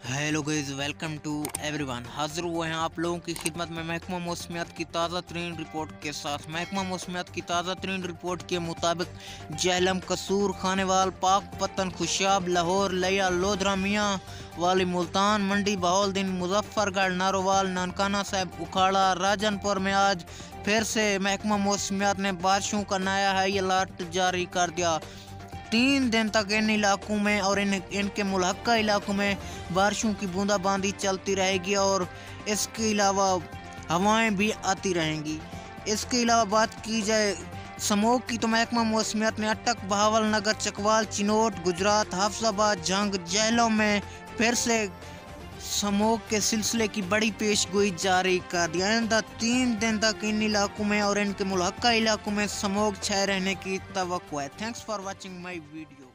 Hello guys, welcome to everyone. हाजिर हुए हैं आप लोगों की खिदमत में महकमा मौसमियात की ताज़ा तरीन रिपोर्ट के साथ। महकमा मौसमियात की ताज़ा तरीन रिपोर्ट के मुताबिक जहलम, कसूर, खानेवाल, पाक पतन, खुशाब, लाहौर, लिया, लोधरा, मियाँ वाली, मुल्तान, मंडी, बहाउद्दीन, मुजफ्फरगढ़, नारोवाल, ननकाना साहिब, उखाड़ा, राजनपुर में आज फिर से महकमा मौसमियात ने बारिशों का नया हाई अलर्ट जारी कर दिया। 3 दिन तक इन इलाकों में और इनके मुल्हक्का इलाकों में बारिशों की बूंदाबांदी चलती रहेगी और इसके अलावा हवाएं भी आती रहेंगी। इसके अलावा बात की जाए स्मोक की, तो महकमा मौसमियात ने अटक, बहावलनगर, चकवाल, चिनोट, गुजरात, हाफजाबाद, जंग, जहलों में फिर से स्मोक के सिलसिले की बड़ी पेशगोई जारी कर दिया। आइंदा 3 दिन तक इन इलाकों में और इनके मुल्हक्का इलाकों में स्मोक छाए रहने की तवक्को है। Thanks for watching my video.